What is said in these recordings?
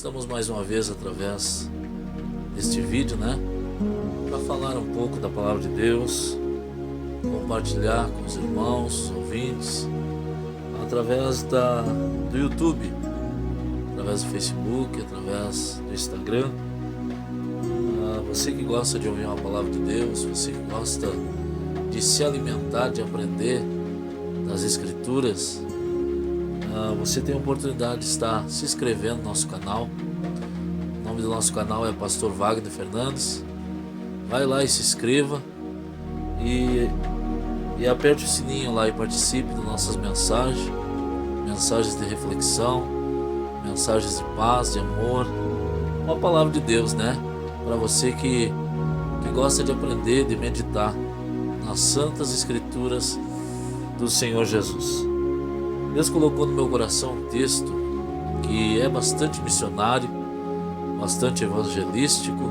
Estamos mais uma vez através deste vídeo, para falar um pouco da palavra de Deus, compartilhar com os irmãos, ouvintes, através do YouTube, através do Facebook, através do Instagram. Você que gosta de ouvir uma palavra de Deus, você que gosta de se alimentar, de aprender das Escrituras, você tem a oportunidade de estar se inscrevendo no nosso canal. O nome do nosso canal é Pastor Wagner Fernandes. Vai lá e se inscreva e aperte o sininho lá e participe das nossas mensagens de reflexão, mensagens de paz, de amor, uma palavra de Deus, para você que gosta de aprender, de meditar nas santas Escrituras do Senhor Jesus. Deus colocou no meu coração um texto que é bastante missionário, bastante evangelístico,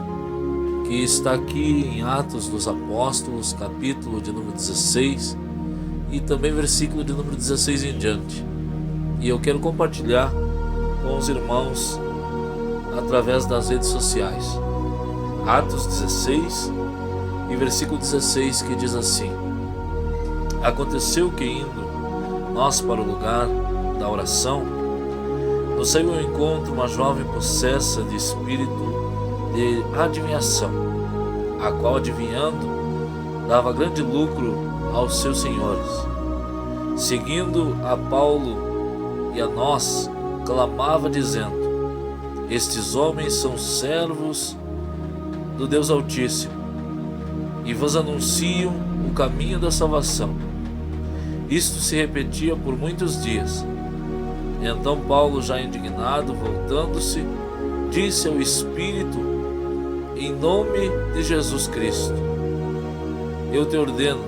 que está aqui em Atos dos Apóstolos, capítulo de número 16 e também versículo de número 16 em diante. E eu quero compartilhar com os irmãos através das redes sociais. Atos 16 e versículo 16, que diz assim: Aconteceu que, indo nós para o lugar da oração, nos saiu ao encontro uma jovem possessa de espírito de adivinhação, a qual, adivinhando, dava grande lucro aos seus senhores. Seguindo a Paulo e a nós, clamava dizendo: Estes homens são servos do Deus Altíssimo, e vos anunciam o caminho da salvação. Isto se repetia por muitos dias. Então Paulo, já indignado, voltando-se, disse ao Espírito: Em nome de Jesus Cristo, eu te ordeno,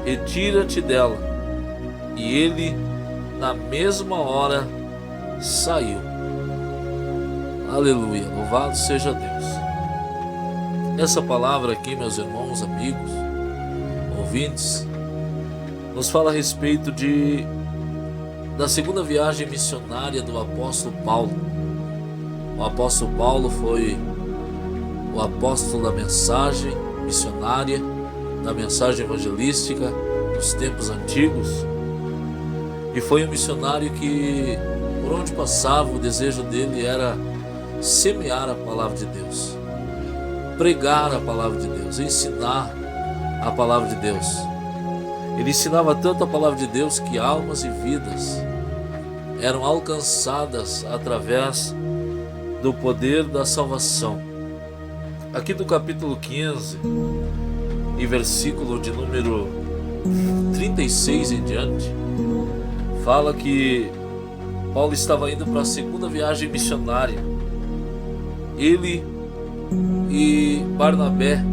retira-te dela. E ele, na mesma hora, saiu. Aleluia, louvado seja Deus. Essa palavra aqui, meus irmãos, amigos, ouvintes, nos fala a respeito da segunda viagem missionária do apóstolo Paulo. O apóstolo Paulo foi o apóstolo da mensagem missionária, da mensagem evangelística dos tempos antigos, e foi um missionário que, por onde passava, o desejo dele era semear a palavra de Deus, pregar a palavra de Deus, ensinar a palavra de Deus. Ele ensinava tanto a palavra de Deus que almas e vidas eram alcançadas através do poder da salvação. Aqui do capítulo 15 e versículo de número 36 em diante, fala que Paulo estava indo para a segunda viagem missionária. Ele e Barnabé,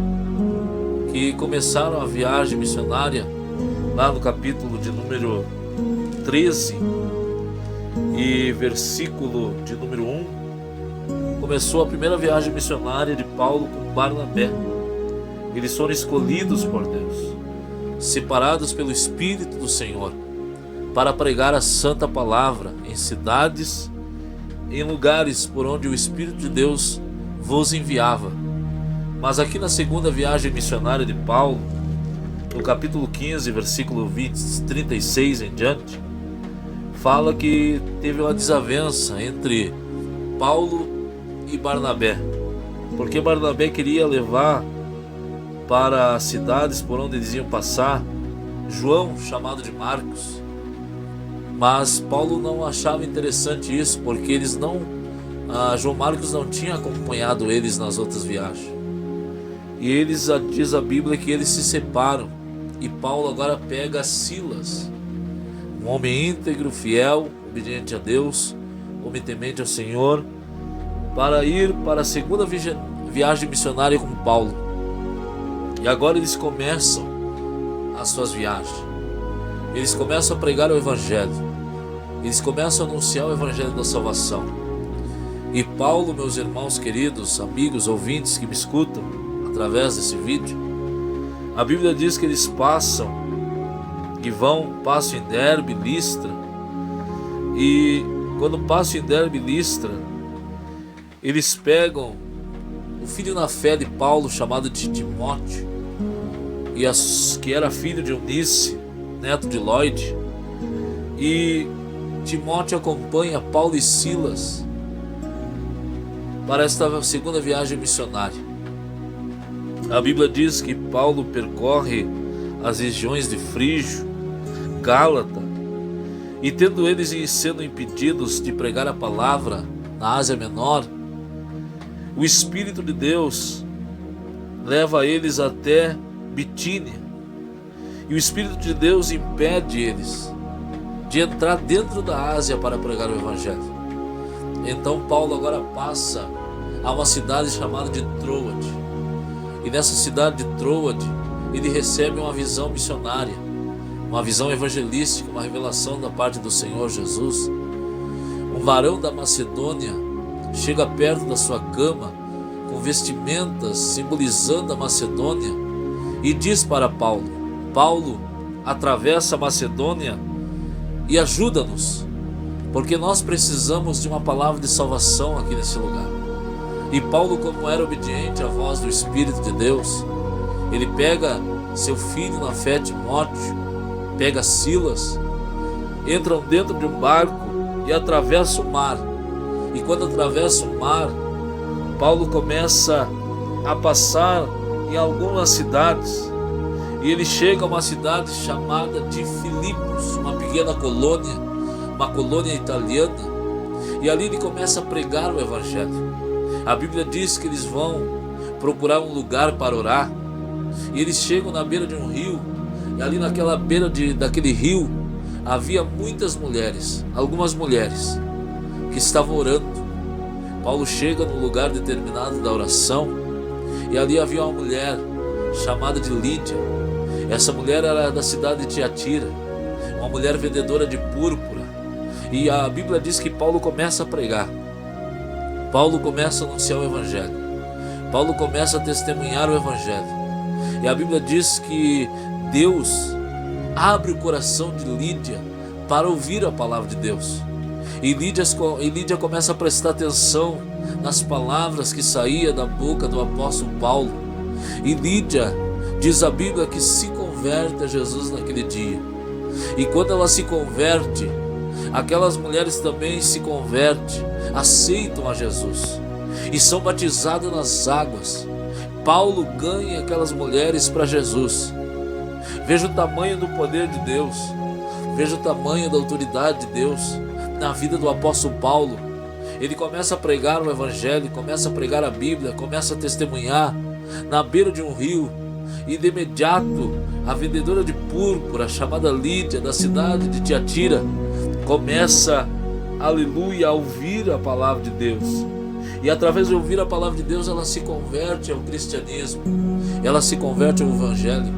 que começaram a viagem missionária lá no capítulo de número 13 e versículo de número 1, começou a primeira viagem missionária de Paulo com Barnabé. Eles foram escolhidos por Deus, separados pelo Espírito do Senhor, para pregar a santa palavra em cidades, em lugares por onde o Espírito de Deus vos enviava. Mas aqui na segunda viagem missionária de Paulo, no capítulo 15, versículo 36 em diante, fala que teve uma desavença entre Paulo e Barnabé, porque Barnabé queria levar para as cidades por onde eles iam passar João, chamado de Marcos, mas Paulo não achava interessante isso, porque João Marcos não tinha acompanhado eles nas outras viagens. E diz a Bíblia que eles se separam, e Paulo agora pega Silas, um homem íntegro, fiel, obediente a Deus, homem temente ao Senhor, para ir para a segunda viagem missionária com Paulo. E agora eles começam as suas viagens. Eles começam a pregar o Evangelho. Eles começam a anunciar o Evangelho da salvação. E Paulo, meus irmãos queridos, amigos, ouvintes que me escutam através desse vídeo, a Bíblia diz que eles passam em Derbe, Listra, e quando passam em Derbe e Listra, eles pegam o filho na fé de Paulo, chamado de Timóteo, que era filho de Eunice, neto de Lloyd, e Timóteo acompanha Paulo e Silas para esta segunda viagem missionária. A Bíblia diz que Paulo percorre as regiões de Frígio, Gálata, e tendo eles sendo impedidos de pregar a palavra na Ásia Menor, o Espírito de Deus leva eles até Bitínia, e o Espírito de Deus impede eles de entrar dentro da Ásia para pregar o Evangelho. Então Paulo agora passa a uma cidade chamada de Troade, e nessa cidade de Troade ele recebe uma visão missionária, uma visão evangelística, uma revelação da parte do Senhor Jesus. Um varão da Macedônia chega perto da sua cama com vestimentas simbolizando a Macedônia e diz para Paulo: Paulo, atravessa a Macedônia e ajuda-nos, porque nós precisamos de uma palavra de salvação aqui nesse lugar. E Paulo, como era obediente à voz do Espírito de Deus, ele pega seu filho na fé, Timóteo, pega Silas, entram dentro de um barco e atravessa o mar. E quando atravessa o mar, Paulo começa a passar em algumas cidades, e ele chega a uma cidade chamada de Filipos, uma pequena colônia, uma colônia italiana, e ali ele começa a pregar o Evangelho. A Bíblia diz que eles vão procurar um lugar para orar, e eles chegam na beira de um rio, e ali naquela beira daquele rio havia muitas mulheres, algumas mulheres que estavam orando. Paulo chega num lugar determinado da oração, e ali havia uma mulher chamada de Lídia. Essa mulher era da cidade de Tiatira, uma mulher vendedora de púrpura, e a Bíblia diz que Paulo começa a pregar. Paulo começa a anunciar o Evangelho. Paulo começa a testemunhar o Evangelho. E a Bíblia diz que Deus abre o coração de Lídia para ouvir a palavra de Deus. E Lídia começa a prestar atenção nas palavras que saíam da boca do apóstolo Paulo. E Lídia, diz a Bíblia, que se converte a Jesus naquele dia. E quando ela se converte, aquelas mulheres também se convertem, aceitam a Jesus e são batizadas nas águas. Paulo ganha aquelas mulheres para Jesus. Veja o tamanho do poder de Deus, veja o tamanho da autoridade de Deus na vida do apóstolo Paulo. Ele começa a pregar o Evangelho, começa a pregar a Bíblia, começa a testemunhar na beira de um rio, e de imediato a vendedora de púrpura, chamada Lídia, da cidade de Tiatira, começa, aleluia, a ouvir a palavra de Deus. E através de ouvir a palavra de Deus, ela se converte ao cristianismo, ela se converte ao Evangelho.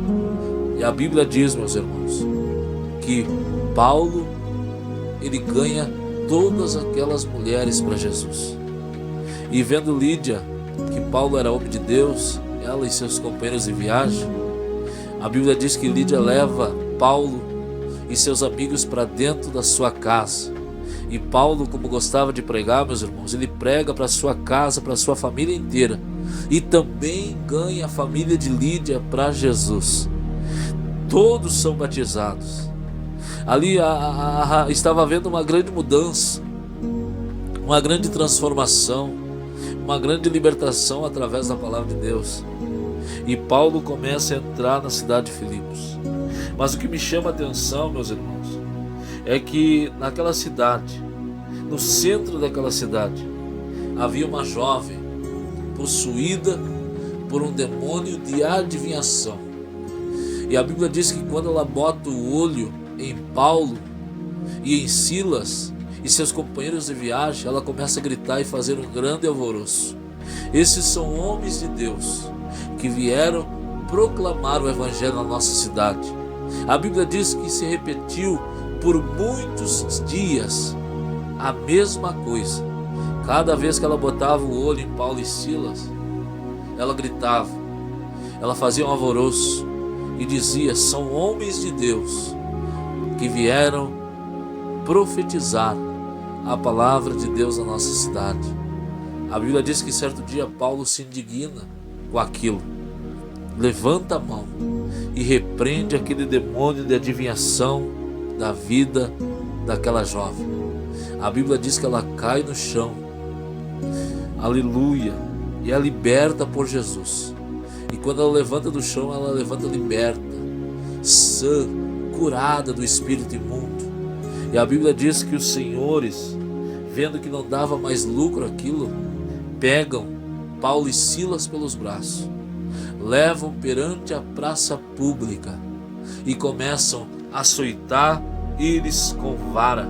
E a Bíblia diz, meus irmãos, que Paulo, ele ganha todas aquelas mulheres para Jesus. E vendo Lídia, que Paulo era homem de Deus, ela e seus companheiros de viagem, a Bíblia diz que Lídia leva Paulo e seus amigos para dentro da sua casa. E Paulo, como gostava de pregar, meus irmãos, ele prega para sua casa, para sua família inteira, e também ganha a família de Lídia para Jesus. Todos são batizados. Ali estava havendo uma grande mudança, uma grande transformação, uma grande libertação através da palavra de Deus. E Paulo começa a entrar na cidade de Filipos. Mas o que me chama a atenção, meus irmãos, é que naquela cidade, no centro daquela cidade, havia uma jovem possuída por um demônio de adivinhação. E a Bíblia diz que quando ela bota o olho em Paulo e em Silas e seus companheiros de viagem, ela começa a gritar e fazer um grande alvoroço. Esses são homens de Deus que vieram proclamar o Evangelho na nossa cidade. A Bíblia diz que se repetiu por muitos dias a mesma coisa. Cada vez que ela botava o olho em Paulo e Silas, ela gritava, ela fazia um alvoroço e dizia: são homens de Deus que vieram profetizar a palavra de Deus na nossa cidade. A Bíblia diz que certo dia Paulo se indigna com aquilo, levanta a mão e repreende aquele demônio de adivinhação da vida daquela jovem. A Bíblia diz que ela cai no chão, aleluia, e é liberta por Jesus. E quando ela levanta do chão, ela levanta liberta, sã, curada do espírito imundo. E a Bíblia diz que os senhores, vendo que não dava mais lucro aquilo, pegam Paulo e Silas pelos braços, levam perante a praça pública e começam a açoitar eles com vara.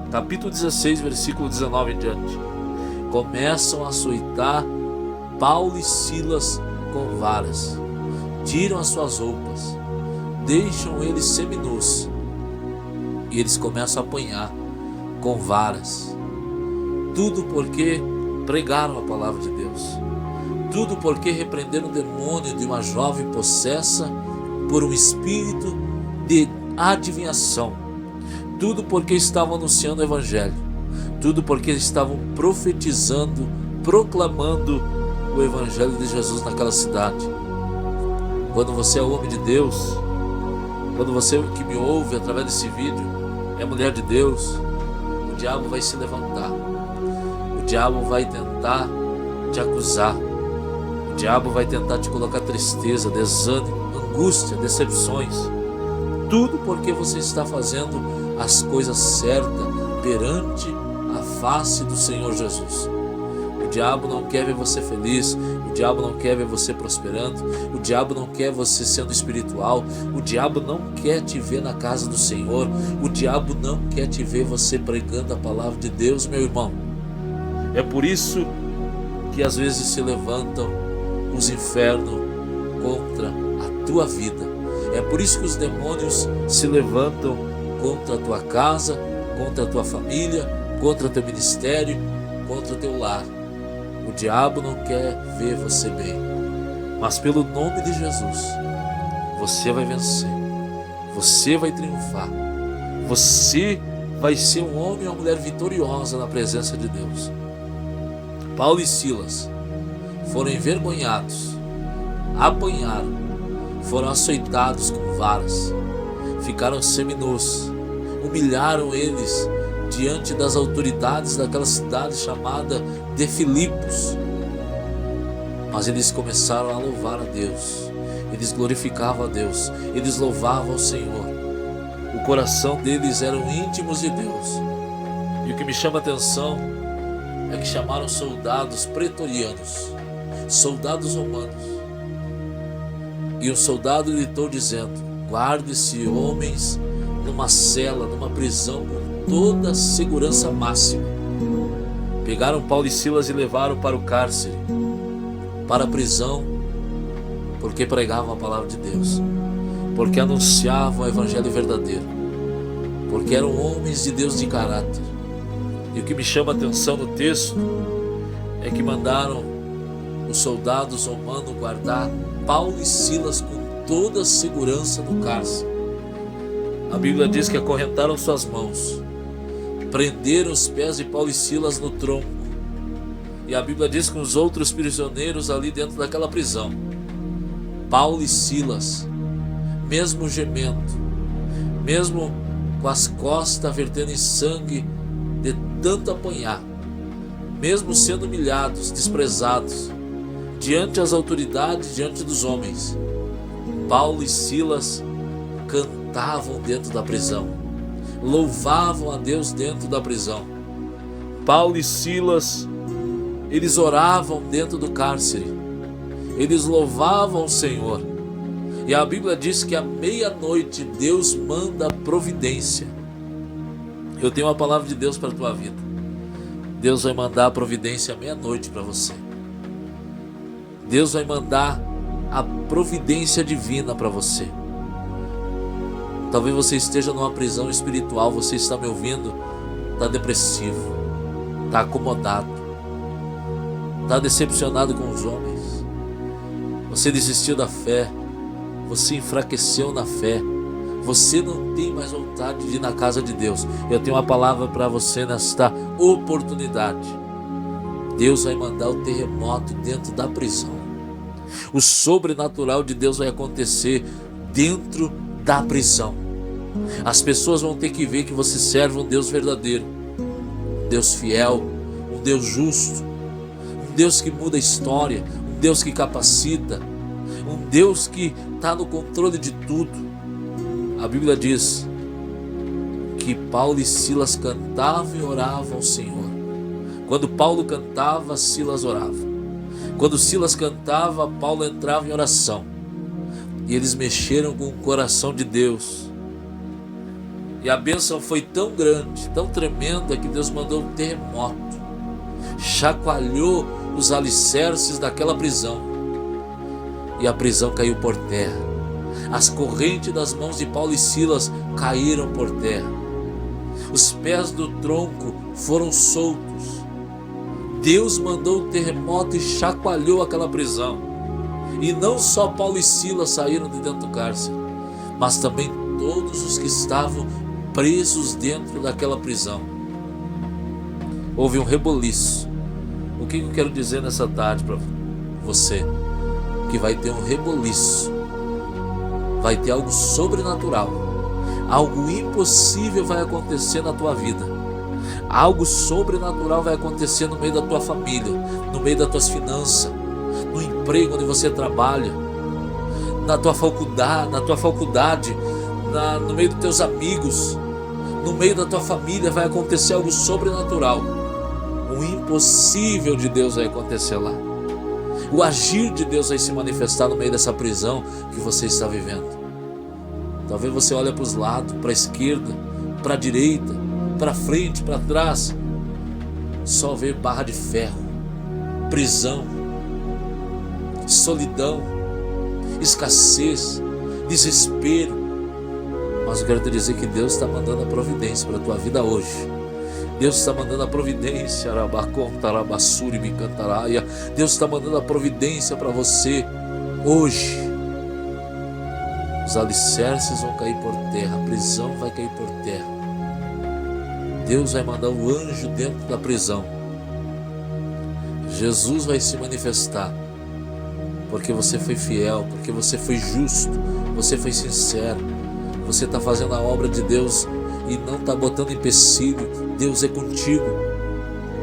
Capítulo 16, versículo 19 em diante. Começam a açoitar Paulo e Silas com varas, tiram as suas roupas, deixam eles seminus e eles começam a apanhar com varas. Tudo porque pregaram a palavra de Deus. Tudo porque repreenderam o demônio de uma jovem possessa por um espírito de adivinhação. Tudo porque estavam anunciando o evangelho. Tudo porque estavam profetizando, proclamando o evangelho de Jesus naquela cidade. Quando você é homem de Deus, quando você que me ouve através desse vídeo é mulher de Deus, o diabo vai se levantar. O diabo vai tentar te acusar. O diabo vai tentar te colocar tristeza, desânimo, angústia, decepções. Tudo porque você está fazendo as coisas certas perante a face do Senhor Jesus. O diabo não quer ver você feliz, o diabo não quer ver você prosperando, o diabo não quer você sendo espiritual, o diabo não quer te ver na casa do Senhor, o diabo não quer te ver você pregando a palavra de Deus, meu irmão. É por isso que às vezes se levantam os infernos contra a tua vida. É por isso que os demônios se levantam contra a tua casa, contra a tua família, contra o teu ministério, contra o teu lar. O diabo não quer ver você bem, mas pelo nome de Jesus, você vai vencer, você vai triunfar, você vai ser um homem ou uma mulher vitoriosa na presença de Deus. Paulo e Silas foram envergonhados, apanharam, foram açoitados com varas, ficaram seminus, humilharam eles diante das autoridades daquela cidade chamada de Filipos. Mas eles começaram a louvar a Deus, eles glorificavam a Deus, eles louvavam o Senhor. O coração deles eram íntimos de Deus. E o que me chama a atenção é que chamaram soldados pretorianos, soldados romanos. E um soldado gritou dizendo: guarde-se, homens, numa cela, numa prisão com toda a segurança máxima. Pegaram Paulo e Silas e levaram para o cárcere, para a prisão, porque pregavam a palavra de Deus, porque anunciavam o evangelho verdadeiro, porque eram homens de Deus de caráter. E o que me chama a atenção no texto é que mandaram os soldados romanos guardar Paulo e Silas com toda a segurança no cárcere. A Bíblia diz que acorrentaram suas mãos, prenderam os pés de Paulo e Silas no tronco. E a Bíblia diz que os outros prisioneiros ali dentro daquela prisão, Paulo e Silas, mesmo gemendo, mesmo com as costas vertendo em sangue de tanto apanhar, mesmo sendo humilhados, desprezados, diante das autoridades, diante dos homens, Paulo e Silas cantavam dentro da prisão, louvavam a Deus dentro da prisão. Paulo e Silas, eles oravam dentro do cárcere, eles louvavam o Senhor. E a Bíblia diz que à meia-noite Deus manda providência. Eu tenho uma palavra de Deus para a tua vida. Deus vai mandar a providência à meia-noite para você. Deus vai mandar a providência divina para você. Talvez você esteja numa prisão espiritual, você está me ouvindo, está depressivo, está acomodado, está decepcionado com os homens, você desistiu da fé, você enfraqueceu na fé, você não tem mais vontade de ir na casa de Deus. Eu tenho uma palavra para você nesta oportunidade. Deus vai mandar o terremoto dentro da prisão. O sobrenatural de Deus vai acontecer dentro da prisão. As pessoas vão ter que ver que você serve um Deus verdadeiro, um Deus fiel, um Deus justo, um Deus que muda a história, um Deus que capacita, um Deus que está no controle de tudo. A Bíblia diz que Paulo e Silas cantavam e oravam ao Senhor. Quando Paulo cantava, Silas orava. Quando Silas cantava, Paulo entrava em oração. E eles mexeram com o coração de Deus. E a bênção foi tão grande, tão tremenda, que Deus mandou um terremoto. Chacoalhou os alicerces daquela prisão. E a prisão caiu por terra. As correntes das mãos de Paulo e Silas caíram por terra. Os pés do tronco foram soltos. Deus mandou o terremoto e chacoalhou aquela prisão. E não só Paulo e Silas saíram de dentro do cárcere, mas também todos os que estavam presos dentro daquela prisão. Houve um reboliço. O que eu quero dizer nessa tarde para você? Que vai ter um reboliço. Vai ter algo sobrenatural. Algo impossível vai acontecer na tua vida. Algo sobrenatural vai acontecer no meio da tua família, no meio das tuas finanças, no emprego onde você trabalha, na tua faculdade, no meio dos teus amigos, no meio da tua família vai acontecer algo sobrenatural. O impossível de Deus vai acontecer lá. O agir de Deus vai se manifestar no meio dessa prisão que você está vivendo. Talvez você olhe para os lados, para a esquerda, para a direita, para frente, para trás, só vê barra de ferro, prisão, solidão, escassez, desespero. Mas eu quero te dizer que Deus está mandando a providência para a tua vida hoje. Deus está mandando a providência, Deus está mandando a providência para você hoje. Os alicerces vão cair por terra, a prisão vai cair por terra. Deus vai mandar o anjo dentro da prisão. Jesus vai se manifestar, porque você foi fiel, porque você foi justo, você foi sincero, você está fazendo a obra de Deus e não está botando empecilho. Deus é contigo,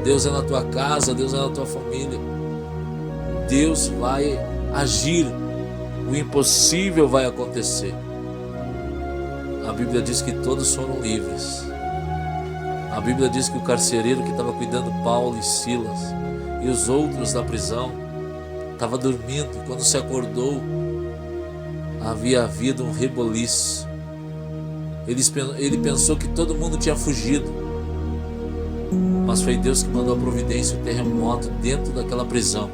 Deus é na tua casa, Deus é na tua família. Deus vai agir, o impossível vai acontecer. A Bíblia diz que todos foram livres. A Bíblia diz que o carcereiro que estava cuidando de Paulo e Silas e os outros da prisão estava dormindo. Quando se acordou, havia havido um reboliço. Ele pensou que todo mundo tinha fugido, mas foi Deus que mandou a providência, o terremoto dentro daquela prisão.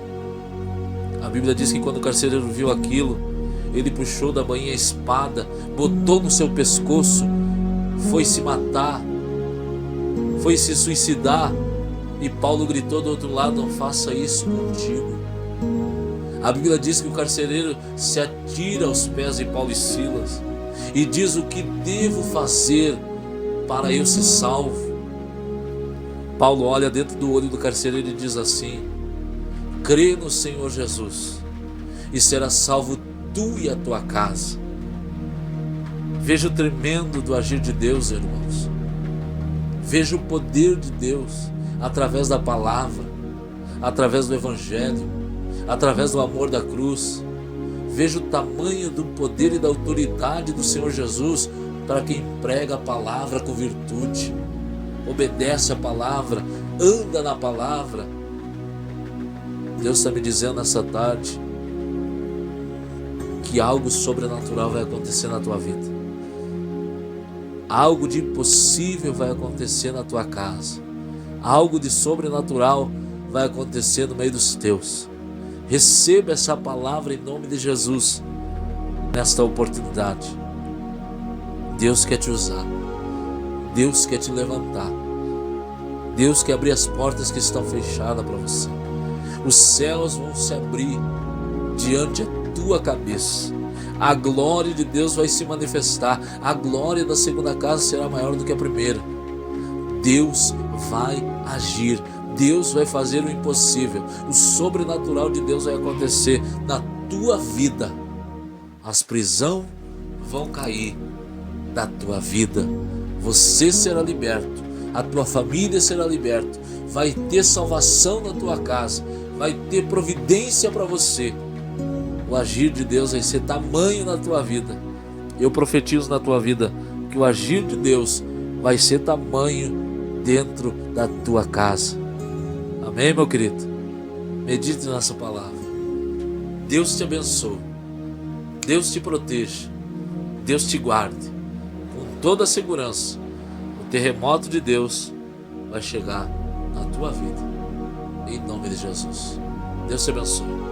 A Bíblia diz que quando o carcereiro viu aquilo, ele puxou da bainha a espada, botou no seu pescoço, foi se matar, foi se suicidar. E Paulo gritou do outro lado: não faça isso contigo. A Bíblia diz que o carcereiro se atira aos pés de Paulo e Silas e diz: o que devo fazer para eu ser salvo? Paulo olha dentro do olho do carcereiro e diz assim: crê no Senhor Jesus e será salvo tu e a tua casa. Veja o tremendo do agir de Deus, irmãos. Veja o poder de Deus através da palavra, através do Evangelho, através do amor da cruz. Veja o tamanho do poder e da autoridade do Senhor Jesus para quem prega a palavra com virtude, obedece a palavra, anda na palavra. Deus está me dizendo nessa tarde que algo sobrenatural vai acontecer na tua vida. Algo de impossível vai acontecer na tua casa. Algo de sobrenatural vai acontecer no meio dos teus. Receba essa palavra em nome de Jesus nesta oportunidade. Deus quer te usar. Deus quer te levantar. Deus quer abrir as portas que estão fechadas para você. Os céus vão se abrir diante da tua cabeça. A glória de Deus vai se manifestar. A glória da segunda casa será maior do que a primeira. Deus vai agir. Deus vai fazer o impossível. O sobrenatural de Deus vai acontecer na tua vida. As prisões vão cair da tua vida. Você será liberto. A tua família será liberta. Vai ter salvação na tua casa. Vai ter providência para você. O agir de Deus vai ser tamanho na tua vida. Eu profetizo na tua vida que o agir de Deus vai ser tamanho dentro da tua casa. Amém, meu querido? Medite nessa palavra. Deus te abençoe. Deus te proteja. Deus te guarde. Com toda a segurança, o terremoto de Deus vai chegar na tua vida. Em nome de Jesus. Deus te abençoe.